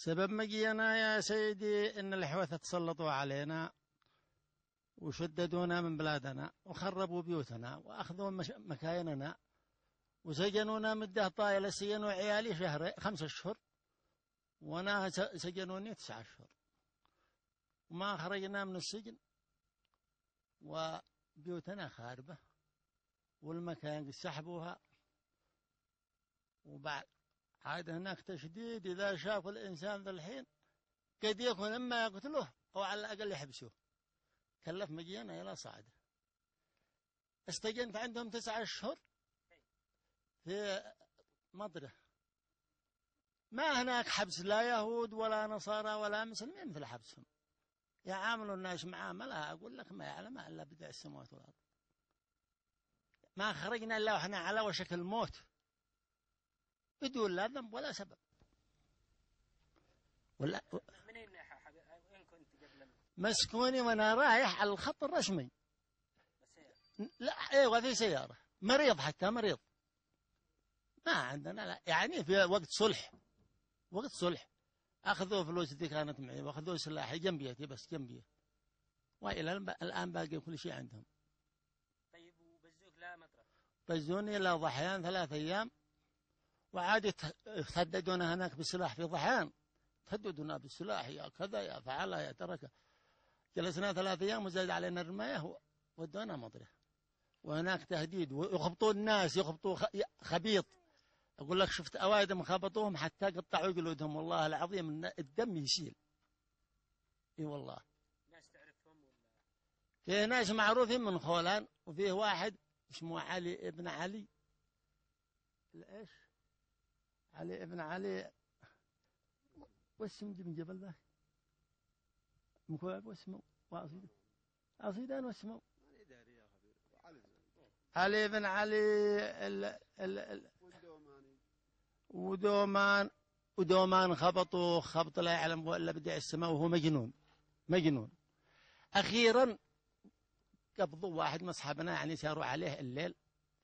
سبب مجينا يا سيدي إن الحوثة تسلطوا علينا وشددونا من بلادنا وخربوا بيوتنا وأخذوا مكايننا وسجنونا مدة طائلة. سجنوا عيالي 5 أشهر وأنا سجنوني 9 أشهر وما خرجنا من السجن وبيوتنا خاربة والمكاين سحبوها. وبعد عاد هناك تشديد، إذا شاف الإنسان ذا الحين قد يكون إما يقتله أو على الأقل يحبسوه. كلف مجينا إلى صعدة. استجنت عندهم 9 أشهر في مضرة. ما هناك حبس لا يهود ولا نصارى ولا مسلمين مثل حبسهم. يعاملوا الناس معاملة أقول لك ما يعلم إلا بدع السماوات والأرض. ما خرجنا إلا وإحنا على وشك الموت بدون لا ذنب ولا سبب. ولا منين وين كنت قبل مسكوني وأنا رايح على الخط الرسمي. لا أيوة في سيارة، مريض حتى مريض. ما عندنا لا يعني في وقت صلح أخذوا فلوس اللي كانت معي وأخذوا سلاحي جنبيتي بس جنبي، وإلى الآن باقي كل شيء عندهم. طيب وبزوك لا مطرح؟ بزوني إلى ضحيان 3 أيام، وعاد يتهددون هناك بالسلاح في ضحيان. تهددونا بالسلاح يا كذا يا فعل يا ترك. جلسنا 3 أيام وزاد علينا الرماية ودونا مطرح. وهناك تهديد ويخبطون الناس، يخبطوا خبيط. أقول لك شفت أوادم خبطوهم حتى قطعوا جلودهم والله العظيم إن الدم يسيل. إي والله. ناس تعرفهم ولا؟ فيه ناس معروفين من خولان، وفيه واحد اسمه علي ابن علي. إيش؟ علي ابن علي واسم من جبل ذاك مكواب واسمه وأصيدان واسمه علي بن علي ودومان خبطوا خبط لا يعلم ولا بدع السماء وهو مجنون. أخيرا قبضوا واحد من أصحابنا يعني ساروا عليه الليل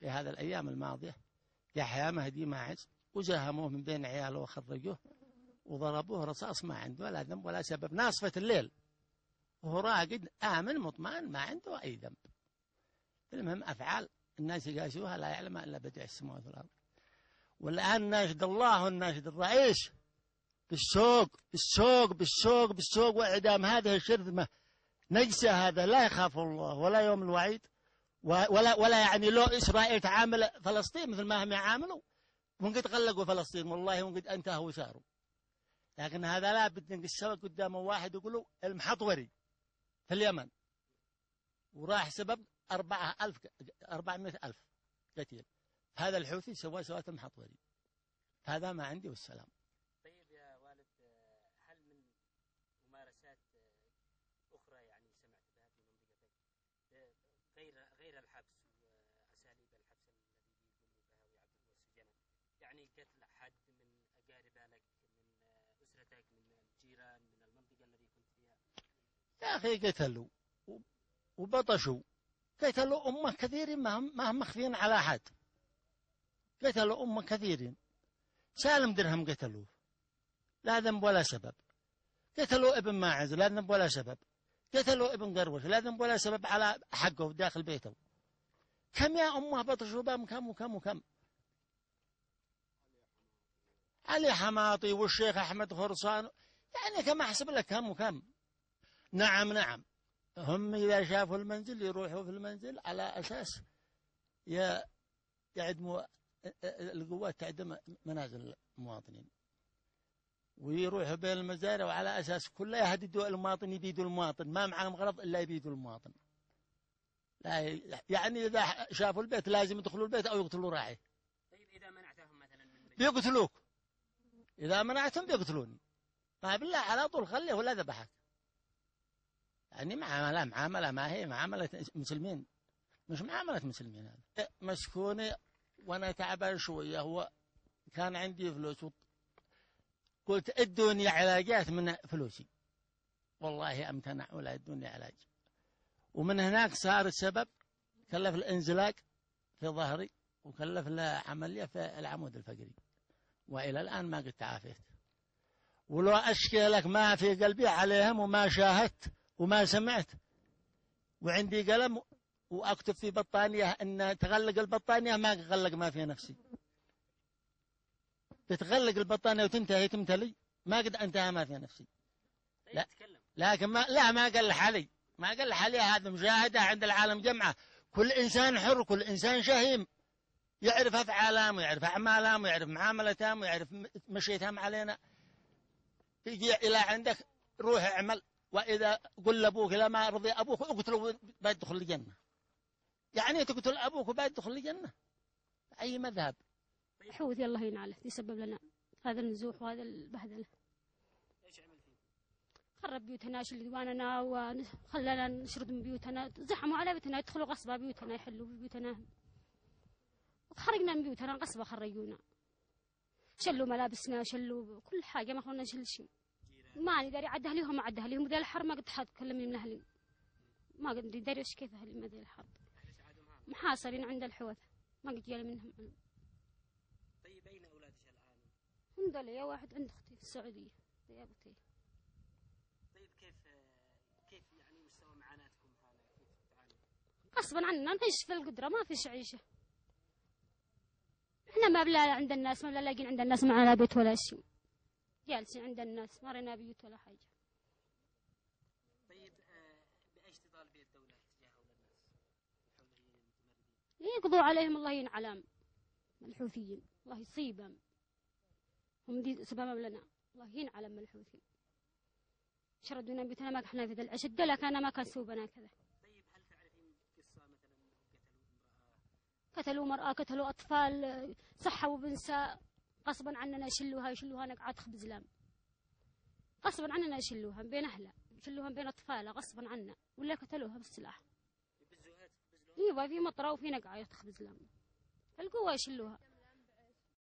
في هذا الأيام الماضية، يحيى مهدي ماعز، وزهموه من بين عياله وخرجوه وضربوه رصاص ما عنده ولا ذنب ولا سبب، ناصفة الليل وهو راقد آمن مطمئن ما عنده أي ذنب. المهم أفعال الناس يقاسوها لا يعلم إلا بديع السماوات والأرض. والآن ناشد الله وناشد الرئيس بالسوق وإعدام هذه الشرذمة نجسة. هذا لا يخاف الله ولا يوم الوعيد ولا يعني لو إسرائيل تعامل فلسطين مثل ما هم يعاملوا ممكن تغلقوا فلسطين والله ممكن انتهوا وساروا. لكن هذا لا بد نقسوه قدامه واحد يقولوا المحطوري في اليمن وراح سبب 400,000 قتيل. هذا الحوثي سواه المحطوري. هذا ما عندي والسلام. طيب يا والد، هل من ممارسات أخرى يعني سمعت بها في منطقتك غير الحبس وأساليب الحبس الذي يقوموا بها ويعذبوا السجناء، يعني قتل حد من أقارب لك من أسرتك من الجيران من المنطقة التي كنت فيها؟ يا أخي قتلوا وبطشوا، قتلوا أمة كثيرين ما هم مخفين على أحد. قتلوا أمة كثيرين. سالم درهم قتلوه لا ذنب ولا سبب. قتلوا ابن ماعز لا ذنب ولا سبب. قتلوا ابن قروش لا ذنب ولا سبب على حقه داخل بيته. كم يا أمه بطشوا بهم كم. علي حماطي والشيخ أحمد خرصان، يعني كم أحسب لك كم. نعم هم إذا شافوا المنزل يروحوا في المنزل على أساس يعدموا القوات تعدم منازل المواطنين ويروحوا بين المزارع، وعلى أساس كل يهددوا المواطن يبيدوا المواطن، ما معهم غرض إلا يبيدوا المواطن. لا يعني إذا شافوا البيت لازم يدخلوا البيت أو يقتلوا راعيه. طيب إذا منعتهم مثلا من بيقتلوك. إذا منعتهم بيقتلوني. ما بالله على طول خليه ولا ذبحك. يعني معاملة ما هي معاملة مسلمين، مش معاملة مسلمين. هذا مسكوني وأنا تعبان شوية. هو كان عندي فلوس قلت ادوني علاجات من فلوسي، والله امتنع ولا ادوني علاج. ومن هناك صار السبب كلف الانزلاق في ظهري وكلف له عملية في العمود الفقري، وإلى الآن ما قد تعافيت. ولو أشكي لك ما في قلبي عليهم وما شاهدت وما سمعت، وعندي قلم وأكتب في بطانية أن تغلق البطانية ما أغلق ما في نفسي، بتغلق البطانية وتنتهي تمتلي ما قد انتهى ما في نفسي. لا لكن ما قال حالي، ما قال حالي. هذا مشاهدة عند العالم جمعة، كل إنسان حر، كل إنسان شهيم، يعرف أفعالهم ويعرف أعمالهم ويعرف معاملتهم ويعرف مشيتهم علينا. يجي إلى عندك روح اعمل، وإذا قل لأبوك لا ما رضي أبوك اقتله بيدخل الجنة. يعني تقتل أبوك وبيدخل الجنة؟ أي مذهب؟ حوثي الله ينعله يسبب لنا هذا النزوح وهذا البهدلة. ايش عمل فيه؟ خرب بيوتنا، شل ديواننا، وخلانا نشرد من بيوتنا، زحموا على بيوتنا، يدخلوا غصبا بيوتنا، يحلوا في بيوتنا، وخرجنا من بيوتنا غصبا، خرجونا، شلوا ملابسنا، شلوا كل حاجة، ما خلونا نشيل شيء. ما ندري عد أهليهم ما عد أهليهم، وذا الحر ما قد حد كلمني من أهلي، ما قد ندري إيش كيف أهلي ما ذي الحر، محاصرين عند الحوث، ما قد جالي منهم علم. طيب أين أولادك الآن؟ الحمد لله، واحد عند أختي في السعودية ضيابتي. طيب كيف يعني مستوى معاناتكم هذا؟ كيف تعانون؟ غصبا عنا نعيش في القدرة، ما فيش عيشة. احنا ما بلا عند الناس، ما بلا لاقين عند الناس، معنا بيت ولا شيء، جالسين عند الناس، ما رينا بيوت ولا حاجة. طيب بأيش تطالبين الدولة تجاه هؤلاء الناس الحوثيين المتمردين؟ يقضوا عليهم الله ينعلم، الحوثيين الله يصيبهم، هم دي سببهم لنا، الله ينعلم الحوثي. شردونا بيتنا ما احنا في ذا الأشد، لكن ما كان سوبنا كذا. طيب هل تعرفين قصة مثلا قتلوا امرأة، قتلوا أطفال، سحبوا بنساء غصبا عننا، يشلوها نقعد خبز لام، غصبا عننا يشلوها بين أهلها، يشلوها بين أطفالها غصبا عنا، ولا قتلوها بالسلاح. ايوه في مطرة وفي نقعة خبز لام، القوة يشلوها.